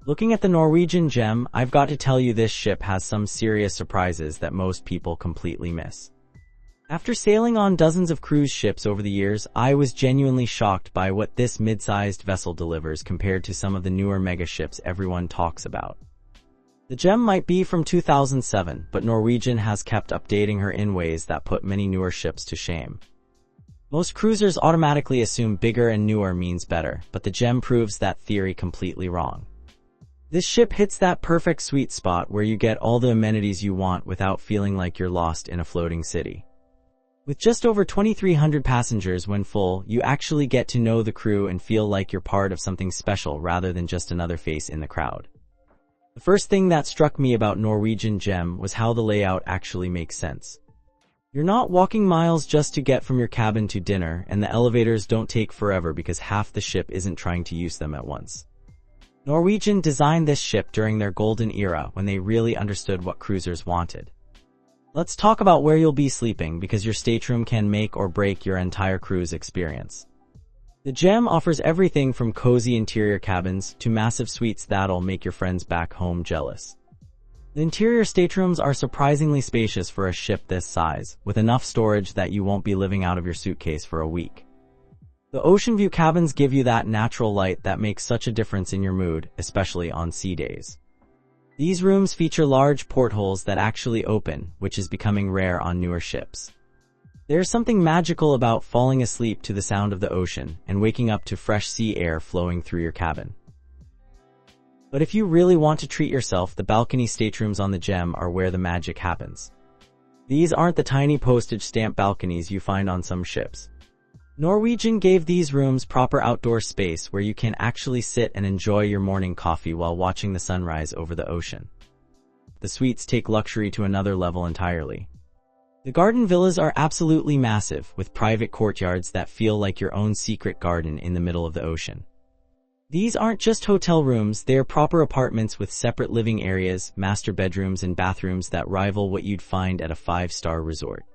Looking at the Norwegian Gem, I've got to tell you this ship has some serious surprises that most people completely miss. After sailing on dozens of cruise ships over the years, I was genuinely shocked by what this mid-sized vessel delivers compared to some of the newer mega ships everyone talks about. The Gem might be from 2007, but Norwegian has kept updating her in ways that put many newer ships to shame. Most cruisers automatically assume bigger and newer means better, but the Gem proves that theory completely wrong. This ship hits that perfect sweet spot where you get all the amenities you want without feeling like you're lost in a floating city. With just over 2,300 passengers when full, you actually get to know the crew and feel like you're part of something special rather than just another face in the crowd. The first thing that struck me about Norwegian Gem was how the layout actually makes sense. You're not walking miles just to get from your cabin to dinner, and the elevators don't take forever because half the ship isn't trying to use them at once. Norwegian designed this ship during their golden era when they really understood what cruisers wanted. Let's talk about where you'll be sleeping because your stateroom can make or break your entire cruise experience. The Gem offers everything from cozy interior cabins to massive suites that'll make your friends back home jealous. The interior staterooms are surprisingly spacious for a ship this size, with enough storage that you won't be living out of your suitcase for a week. The ocean view cabins give you that natural light that makes such a difference in your mood, especially on sea days. These rooms feature large portholes that actually open, which is becoming rare on newer ships. There's something magical about falling asleep to the sound of the ocean and waking up to fresh sea air flowing through your cabin. But if you really want to treat yourself, the balcony staterooms on the Gem are where the magic happens. These aren't the tiny postage stamp balconies you find on some ships. Norwegian gave these rooms proper outdoor space where you can actually sit and enjoy your morning coffee while watching the sunrise over the ocean. The suites take luxury to another level entirely. The garden villas are absolutely massive, with private courtyards that feel like your own secret garden in the middle of the ocean. These aren't just hotel rooms, they are proper apartments with separate living areas, master bedrooms and bathrooms that rival what you'd find at a 5-star resort.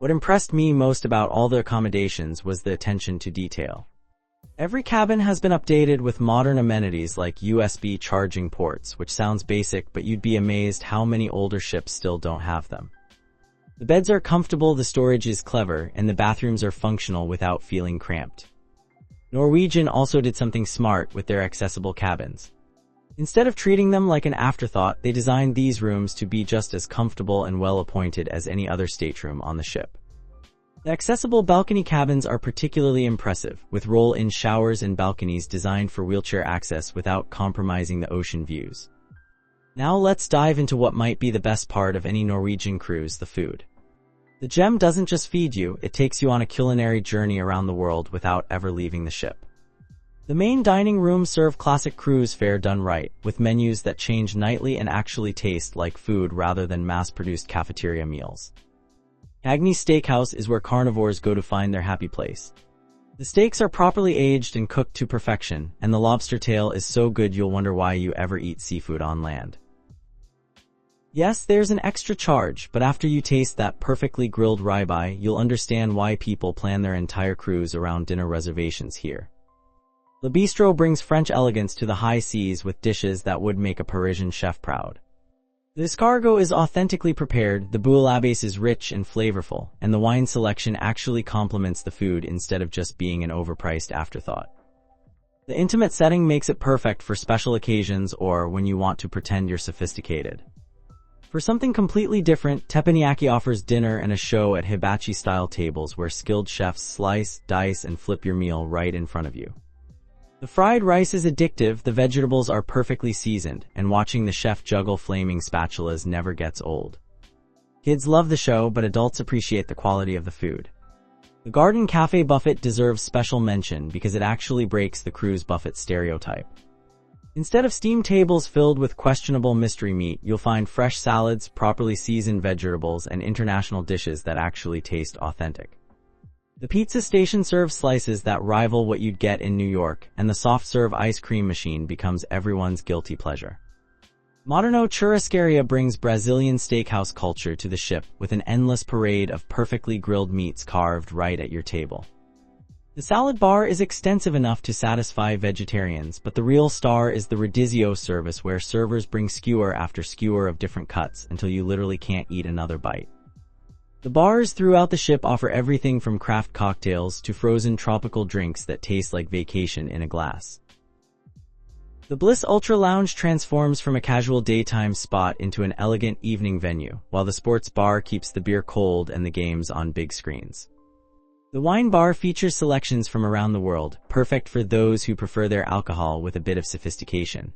What impressed me most about all the accommodations was the attention to detail. Every cabin has been updated with modern amenities like USB charging ports, which sounds basic, but you'd be amazed how many older ships still don't have them. The beds are comfortable, the storage is clever, and the bathrooms are functional without feeling cramped. Norwegian also did something smart with their accessible cabins. Instead of treating them like an afterthought, they designed these rooms to be just as comfortable and well-appointed as any other stateroom on the ship. The accessible balcony cabins are particularly impressive, with roll-in showers and balconies designed for wheelchair access without compromising the ocean views. Now let's dive into what might be the best part of any Norwegian cruise, the food. The Gem doesn't just feed you, it takes you on a culinary journey around the world without ever leaving the ship. The main dining rooms serve classic cruise fare done right, with menus that change nightly and actually taste like food rather than mass-produced cafeteria meals. Cagney Steakhouse is where carnivores go to find their happy place. The steaks are properly aged and cooked to perfection, and the lobster tail is so good you'll wonder why you ever eat seafood on land. Yes, there's an extra charge, but after you taste that perfectly grilled ribeye, you'll understand why people plan their entire cruise around dinner reservations here. The bistro brings French elegance to the high seas with dishes that would make a Parisian chef proud. The escargot is authentically prepared, the bouillabaisse is rich and flavorful, and the wine selection actually complements the food instead of just being an overpriced afterthought. The intimate setting makes it perfect for special occasions or when you want to pretend you're sophisticated. For something completely different, Teppanyaki offers dinner and a show at hibachi-style tables where skilled chefs slice, dice, and flip your meal right in front of you. The fried rice is addictive, the vegetables are perfectly seasoned, and watching the chef juggle flaming spatulas never gets old. Kids love the show, but adults appreciate the quality of the food. The Garden Cafe Buffet deserves special mention because it actually breaks the cruise buffet stereotype. Instead of steam tables filled with questionable mystery meat, you'll find fresh salads, properly seasoned vegetables, and international dishes that actually taste authentic. The pizza station serves slices that rival what you'd get in New York, and the soft-serve ice cream machine becomes everyone's guilty pleasure. Moderno Churrascaria brings Brazilian steakhouse culture to the ship with an endless parade of perfectly grilled meats carved right at your table. The The salad bar is extensive enough to satisfy vegetarians, but the real star is the radizio service where servers bring skewer after skewer of different cuts until you literally can't eat another bite. The bars throughout the ship offer everything from craft cocktails to frozen tropical drinks that taste like vacation in a glass. The Bliss Ultra Lounge transforms from a casual daytime spot into an elegant evening venue, while the sports bar keeps the beer cold and the games on big screens. The wine bar features selections from around the world, perfect for those who prefer their alcohol with a bit of sophistication.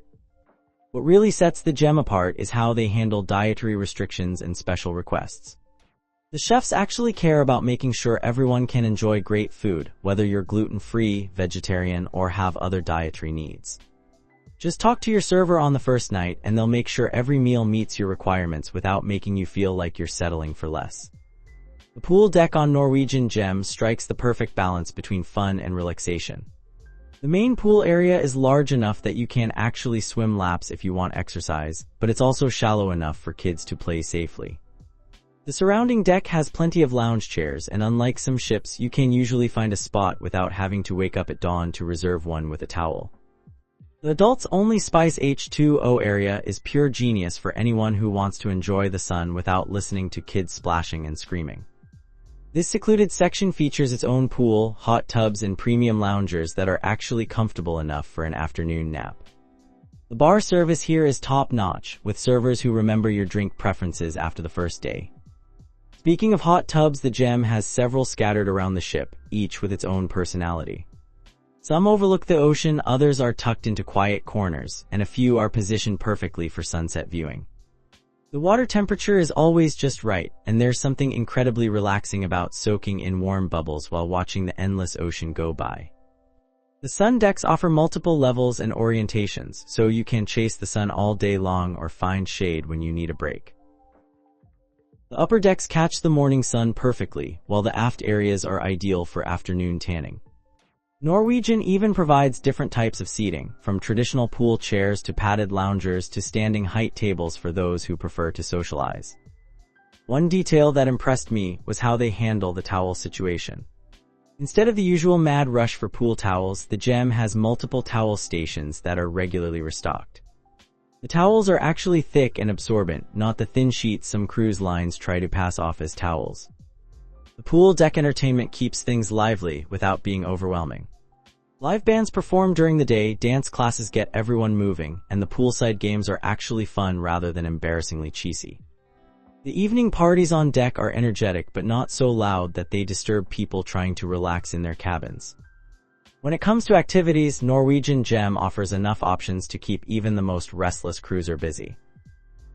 What really sets the Gem apart is how they handle dietary restrictions and special requests. The chefs actually care about making sure everyone can enjoy great food, whether you're gluten-free, vegetarian, or have other dietary needs. Just talk to your server on the first night and they'll make sure every meal meets your requirements without making you feel like you're settling for less. The pool deck on Norwegian Gem strikes the perfect balance between fun and relaxation. The main pool area is large enough that you can actually swim laps if you want exercise, but it's also shallow enough for kids to play safely. The surrounding deck has plenty of lounge chairs, and unlike some ships, you can usually find a spot without having to wake up at dawn to reserve one with a towel. The adults-only Spice H2O area is pure genius for anyone who wants to enjoy the sun without listening to kids splashing and screaming. This secluded section features its own pool, hot tubs, and premium loungers that are actually comfortable enough for an afternoon nap. The bar service here is top-notch, with servers who remember your drink preferences after the first day. Speaking of hot tubs, the Gem has several scattered around the ship, each with its own personality. Some overlook the ocean, others are tucked into quiet corners, and a few are positioned perfectly for sunset viewing. The water temperature is always just right, and there's something incredibly relaxing about soaking in warm bubbles while watching the endless ocean go by. The sun decks offer multiple levels and orientations, so you can chase the sun all day long or find shade when you need a break. The upper decks catch the morning sun perfectly, while the aft areas are ideal for afternoon tanning. Norwegian even provides different types of seating, from traditional pool chairs to padded loungers to standing height tables for those who prefer to socialize. One detail that impressed me was how they handle the towel situation. Instead of the usual mad rush for pool towels, the Gem has multiple towel stations that are regularly restocked. The towels are actually thick and absorbent, not the thin sheets some cruise lines try to pass off as towels. The pool deck entertainment keeps things lively without being overwhelming. Live bands perform during the day, dance classes get everyone moving, and the poolside games are actually fun rather than embarrassingly cheesy. The evening parties on deck are energetic but not so loud that they disturb people trying to relax in their cabins. When it comes to activities, Norwegian Gem offers enough options to keep even the most restless cruiser busy.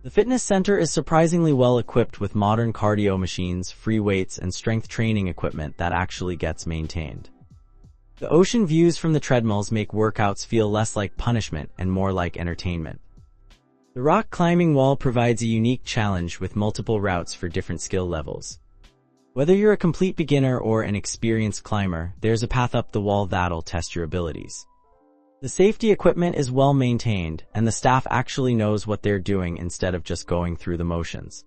The fitness center is surprisingly well equipped with modern cardio machines, free weights, and strength training equipment that actually gets maintained. The ocean views from the treadmills make workouts feel less like punishment and more like entertainment. The rock climbing wall provides a unique challenge with multiple routes for different skill levels. Whether you're a complete beginner or an experienced climber, there's a path up the wall that'll test your abilities. The safety equipment is well maintained, and the staff actually knows what they're doing instead of just going through the motions.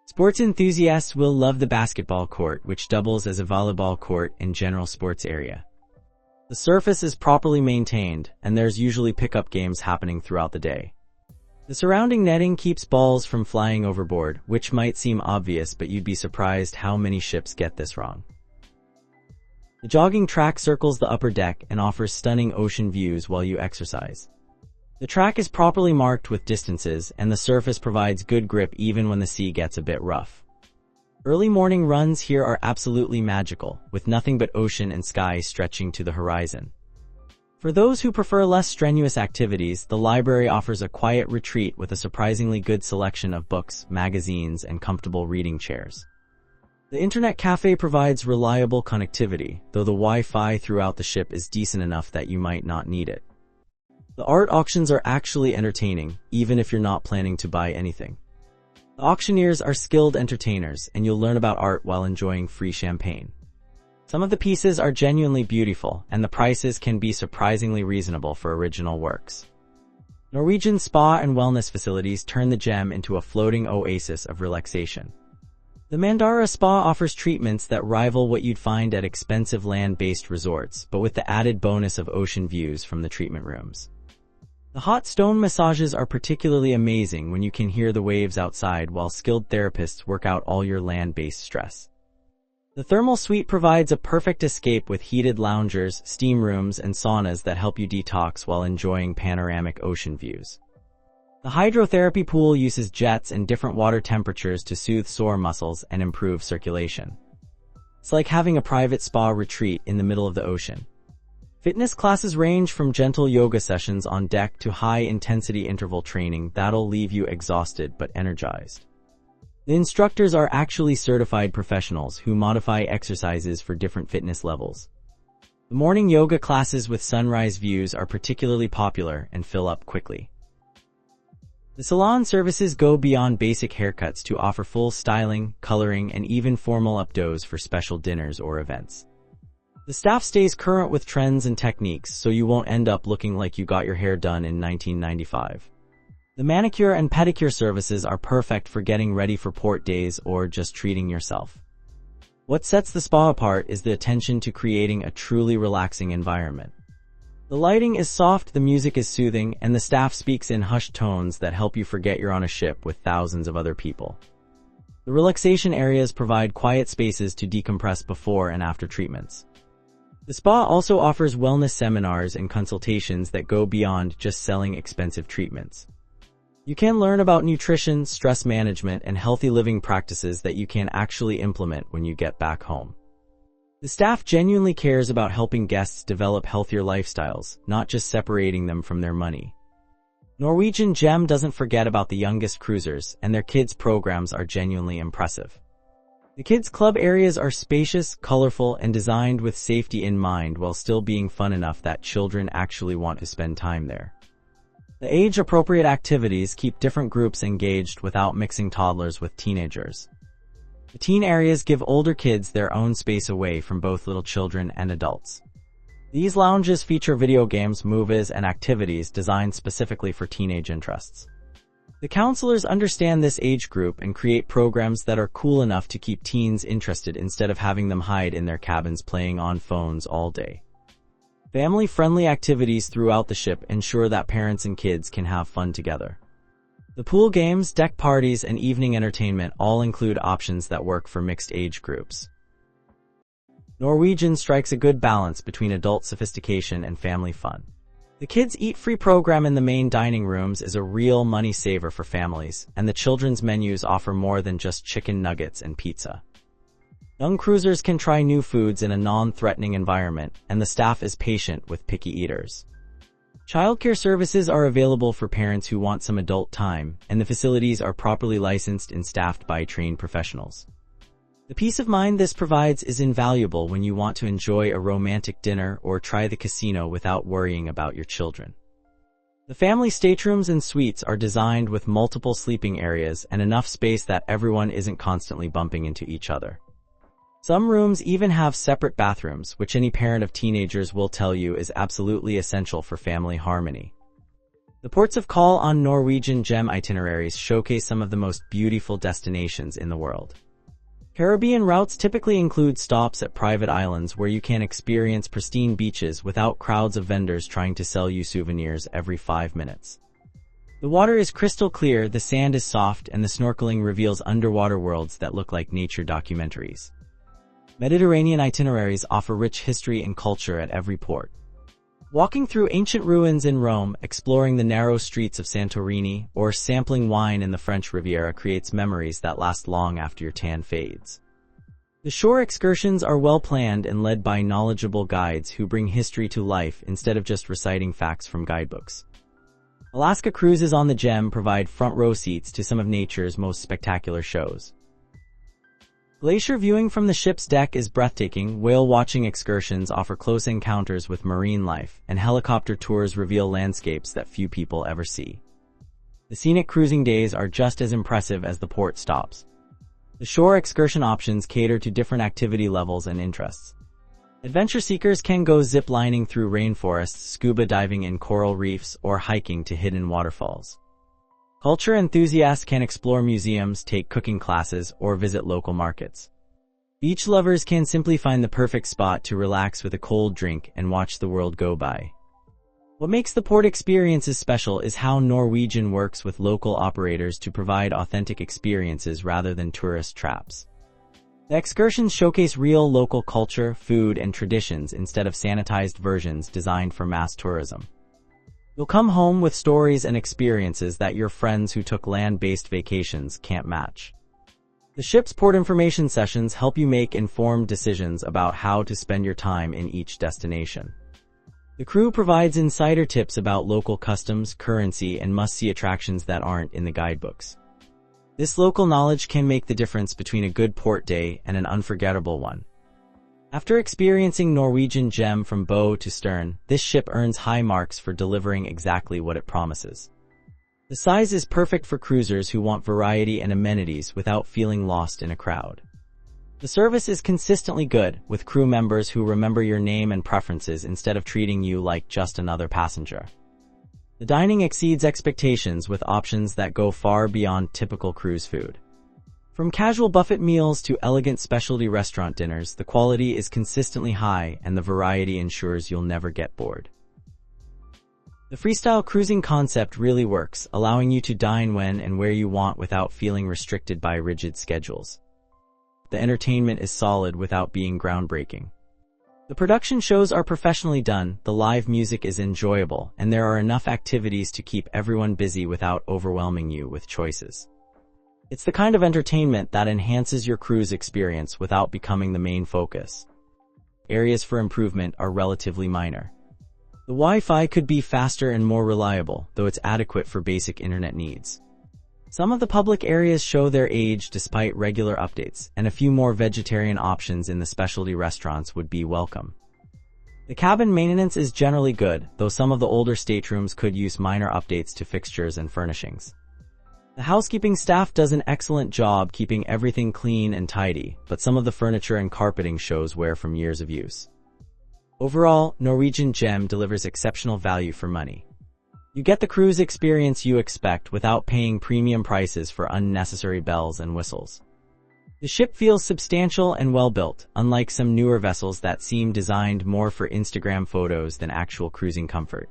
Sports enthusiasts will love the basketball court, which doubles as a volleyball court and general sports area. The surface is properly maintained, and there's usually pickup games happening throughout the day. The surrounding netting keeps balls from flying overboard, which might seem obvious, but you'd be surprised how many ships get this wrong. The jogging track circles the upper deck and offers stunning ocean views while you exercise. The track is properly marked with distances, and the surface provides good grip even when the sea gets a bit rough. Early morning runs here are absolutely magical, with nothing but ocean and sky stretching to the horizon. For those who prefer less strenuous activities, the library offers a quiet retreat with a surprisingly good selection of books, magazines, and comfortable reading chairs. The internet cafe provides reliable connectivity, though the Wi-Fi throughout the ship is decent enough that you might not need it. The art auctions are actually entertaining, even if you're not planning to buy anything. The auctioneers are skilled entertainers, and you'll learn about art while enjoying free champagne. Some of the pieces are genuinely beautiful, and the prices can be surprisingly reasonable for original works. Norwegian spa and wellness facilities turn the Gem into a floating oasis of relaxation. The Mandara Spa offers treatments that rival what you'd find at expensive land-based resorts, but with the added bonus of ocean views from the treatment rooms. The hot stone massages are particularly amazing when you can hear the waves outside while skilled therapists work out all your land-based stress. The thermal suite provides a perfect escape with heated loungers, steam rooms, and saunas that help you detox while enjoying panoramic ocean views. The hydrotherapy pool uses jets and different water temperatures to soothe sore muscles and improve circulation. It's like having a private spa retreat in the middle of the ocean. Fitness classes range from gentle yoga sessions on deck to high-intensity interval training that'll leave you exhausted but energized. The instructors are actually certified professionals who modify exercises for different fitness levels. The morning yoga classes with sunrise views are particularly popular and fill up quickly. The salon services go beyond basic haircuts to offer full styling, coloring, and even formal updos for special dinners or events. The staff stays current with trends and techniques, so you won't end up looking like you got your hair done in 1995. The manicure and pedicure services are perfect for getting ready for port days or just treating yourself. What sets the spa apart is the attention to creating a truly relaxing environment. The lighting is soft, the music is soothing, and the staff speaks in hushed tones that help you forget you're on a ship with thousands of other people. The relaxation areas provide quiet spaces to decompress before and after treatments. The spa also offers wellness seminars and consultations that go beyond just selling expensive treatments. You can learn about nutrition, stress management, and healthy living practices that you can actually implement when you get back home. The staff genuinely cares about helping guests develop healthier lifestyles, not just separating them from their money. Norwegian Gem doesn't forget about the youngest cruisers, and their kids' programs are genuinely impressive. The kids' club areas are spacious, colorful, and designed with safety in mind while still being fun enough that children actually want to spend time there. The age-appropriate activities keep different groups engaged without mixing toddlers with teenagers. The teen areas give older kids their own space away from both little children and adults. These lounges feature video games, movies, and activities designed specifically for teenage interests. The counselors understand this age group and create programs that are cool enough to keep teens interested instead of having them hide in their cabins playing on phones all day. Family-friendly activities throughout the ship ensure that parents and kids can have fun together. The pool games, deck parties, and evening entertainment all include options that work for mixed age groups. Norwegian strikes a good balance between adult sophistication and family fun. The Kids Eat Free program in the main dining rooms is a real money saver for families, and the children's menus offer more than just chicken nuggets and pizza. Young cruisers can try new foods in a non-threatening environment, and the staff is patient with picky eaters. Childcare services are available for parents who want some adult time, and the facilities are properly licensed and staffed by trained professionals. The peace of mind this provides is invaluable when you want to enjoy a romantic dinner or try the casino without worrying about your children. The family staterooms and suites are designed with multiple sleeping areas and enough space that everyone isn't constantly bumping into each other. Some rooms even have separate bathrooms, which any parent of teenagers will tell you is absolutely essential for family harmony. The ports of call on Norwegian Gem itineraries showcase some of the most beautiful destinations in the world. Caribbean routes typically include stops at private islands where you can experience pristine beaches without crowds of vendors trying to sell you souvenirs every 5 minutes. The water is crystal clear, the sand is soft, and the snorkeling reveals underwater worlds that look like nature documentaries. Mediterranean itineraries offer rich history and culture at every port. Walking through ancient ruins in Rome, exploring the narrow streets of Santorini, or sampling wine in the French Riviera creates memories that last long after your tan fades. The shore excursions are well planned and led by knowledgeable guides who bring history to life instead of just reciting facts from guidebooks. Alaska cruises on the Gem provide front row seats to some of nature's most spectacular shows. Glacier viewing from the ship's deck is breathtaking, whale-watching excursions offer close encounters with marine life, and helicopter tours reveal landscapes that few people ever see. The scenic cruising days are just as impressive as the port stops. The shore excursion options cater to different activity levels and interests. Adventure seekers can go zip-lining through rainforests, scuba diving in coral reefs, or hiking to hidden waterfalls. Culture enthusiasts can explore museums, take cooking classes, or visit local markets. Beach lovers can simply find the perfect spot to relax with a cold drink and watch the world go by. What makes the port experiences special is how Norwegian works with local operators to provide authentic experiences rather than tourist traps. The excursions showcase real local culture, food, and traditions instead of sanitized versions designed for mass tourism. You'll come home with stories and experiences that your friends who took land-based vacations can't match. The ship's port information sessions help you make informed decisions about how to spend your time in each destination. The crew provides insider tips about local customs, currency, and must-see attractions that aren't in the guidebooks. This local knowledge can make the difference between a good port day and an unforgettable one. After experiencing Norwegian Gem from bow to stern, this ship earns high marks for delivering exactly what it promises. The size is perfect for cruisers who want variety and amenities without feeling lost in a crowd. The service is consistently good, with crew members who remember your name and preferences instead of treating you like just another passenger. The dining exceeds expectations with options that go far beyond typical cruise food. From casual buffet meals to elegant specialty restaurant dinners, the quality is consistently high and the variety ensures you'll never get bored. The freestyle cruising concept really works, allowing you to dine when and where you want without feeling restricted by rigid schedules. The entertainment is solid without being groundbreaking. The production shows are professionally done, the live music is enjoyable, and there are enough activities to keep everyone busy without overwhelming you with choices. It's the kind of entertainment that enhances your cruise experience without becoming the main focus. Areas for improvement are relatively minor. The Wi-Fi could be faster and more reliable, though it's adequate for basic internet needs. Some of the public areas show their age despite regular updates, and a few more vegetarian options in the specialty restaurants would be welcome. The cabin maintenance is generally good, though some of the older staterooms could use minor updates to fixtures and furnishings. The housekeeping staff does an excellent job keeping everything clean and tidy, but some of the furniture and carpeting shows wear from years of use. Overall, Norwegian Gem delivers exceptional value for money. You get the cruise experience you expect without paying premium prices for unnecessary bells and whistles. The ship feels substantial and well-built, unlike some newer vessels that seem designed more for Instagram photos than actual cruising comfort.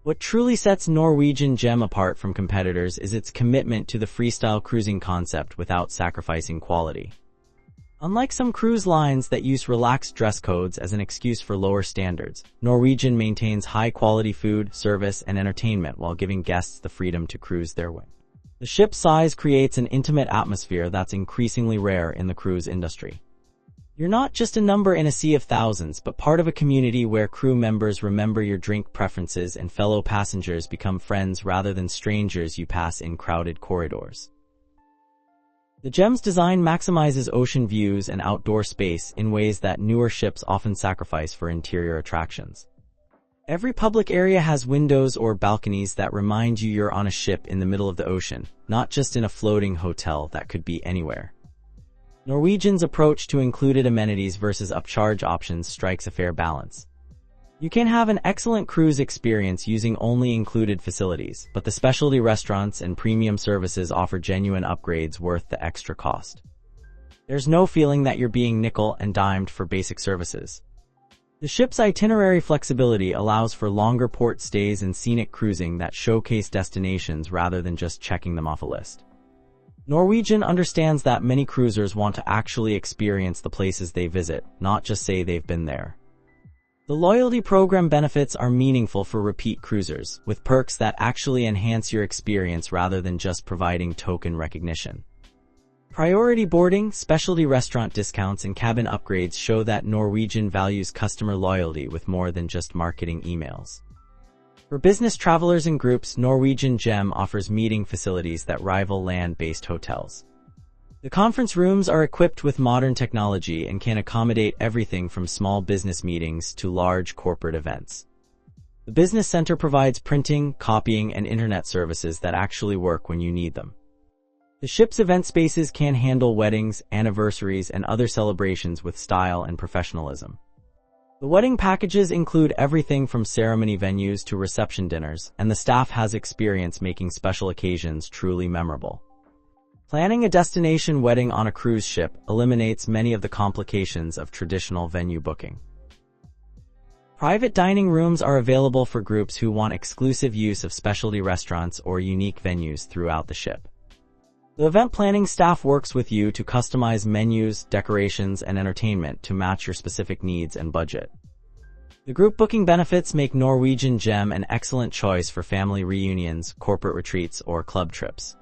What truly sets Norwegian Gem apart from competitors is its commitment to the freestyle cruising concept without sacrificing quality. Unlike some cruise lines that use relaxed dress codes as an excuse for lower standards, Norwegian maintains high-quality food, service, and entertainment while giving guests the freedom to cruise their way. The ship's size creates an intimate atmosphere that's increasingly rare in the cruise industry. You're not just a number in a sea of thousands, but part of a community where crew members remember your drink preferences and fellow passengers become friends rather than strangers you pass in crowded corridors. The Gem's design maximizes ocean views and outdoor space in ways that newer ships often sacrifice for interior attractions. Every public area has windows or balconies that remind you you're on a ship in the middle of the ocean, not just in a floating hotel that could be anywhere. Norwegian's approach to included amenities versus upcharge options strikes a fair balance. You can have an excellent cruise experience using only included facilities, but the specialty restaurants and premium services offer genuine upgrades worth the extra cost. There's no feeling that you're being nickel and dimed for basic services. The ship's itinerary flexibility allows for longer port stays and scenic cruising that showcase destinations rather than just checking them off a list. Norwegian understands that many cruisers want to actually experience the places they visit, not just say they've been there. The loyalty program benefits are meaningful for repeat cruisers, with perks that actually enhance your experience rather than just providing token recognition. Priority boarding, specialty restaurant discounts, and cabin upgrades show that Norwegian values customer loyalty with more than just marketing emails. For business travelers and groups, Norwegian Gem offers meeting facilities that rival land-based hotels. The conference rooms are equipped with modern technology and can accommodate everything from small business meetings to large corporate events. The business center provides printing, copying, and internet services that actually work when you need them. The ship's event spaces can handle weddings, anniversaries, and other celebrations with style and professionalism. The wedding packages include everything from ceremony venues to reception dinners, and the staff has experience making special occasions truly memorable. Planning a destination wedding on a cruise ship eliminates many of the complications of traditional venue booking. Private dining rooms are available for groups who want exclusive use of specialty restaurants or unique venues throughout the ship. The event planning staff works with you to customize menus, decorations, and entertainment to match your specific needs and budget. The group booking benefits make Norwegian Gem an excellent choice for family reunions, corporate retreats, or club trips.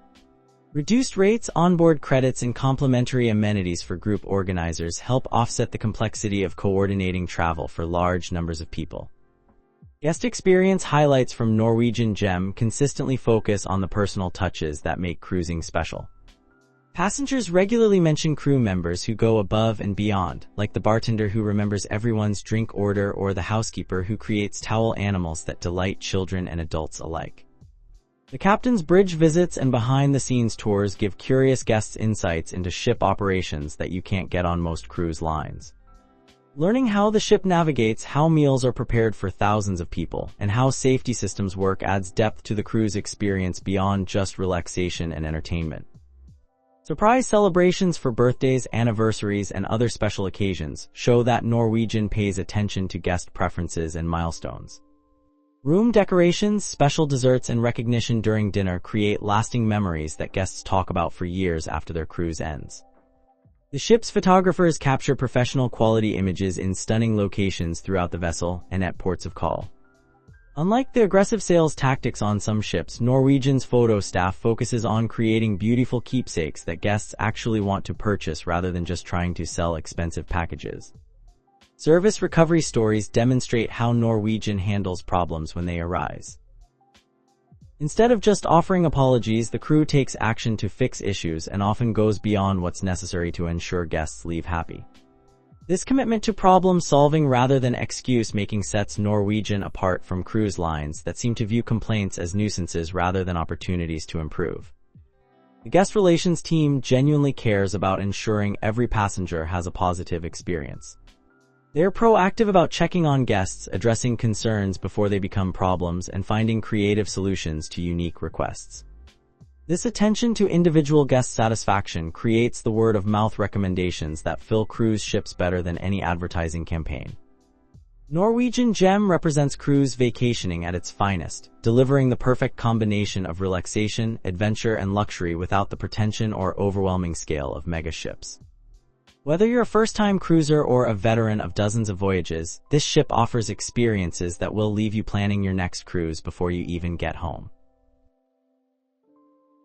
Reduced rates, onboard credits, and complimentary amenities for group organizers help offset the complexity of coordinating travel for large numbers of people. Guest experience highlights from Norwegian Gem consistently focus on the personal touches that make cruising special. Passengers regularly mention crew members who go above and beyond, like the bartender who remembers everyone's drink order or the housekeeper who creates towel animals that delight children and adults alike. The captain's bridge visits and behind-the-scenes tours give curious guests insights into ship operations that you can't get on most cruise lines. Learning how the ship navigates, how meals are prepared for thousands of people, and how safety systems work adds depth to the cruise experience beyond just relaxation and entertainment. Surprise celebrations for birthdays, anniversaries, and other special occasions show that Norwegian pays attention to guest preferences and milestones. Room decorations, special desserts, and recognition during dinner create lasting memories that guests talk about for years after their cruise ends. The ship's photographers capture professional quality images in stunning locations throughout the vessel and at ports of call. Unlike the aggressive sales tactics on some ships, Norwegian's photo staff focuses on creating beautiful keepsakes that guests actually want to purchase rather than just trying to sell expensive packages. Service recovery stories demonstrate how Norwegian handles problems when they arise. Instead of just offering apologies, the crew takes action to fix issues and often goes beyond what's necessary to ensure guests leave happy. This commitment to problem-solving rather than excuse-making sets Norwegian apart from cruise lines that seem to view complaints as nuisances rather than opportunities to improve. The guest relations team genuinely cares about ensuring every passenger has a positive experience. They are proactive about checking on guests, addressing concerns before they become problems, and finding creative solutions to unique requests. This attention to individual guest satisfaction creates the word-of-mouth recommendations that fill cruise ships better than any advertising campaign. Norwegian Gem represents cruise vacationing at its finest, delivering the perfect combination of relaxation, adventure, and luxury without the pretension or overwhelming scale of mega ships. Whether you're a first-time cruiser or a veteran of dozens of voyages, this ship offers experiences that will leave you planning your next cruise before you even get home.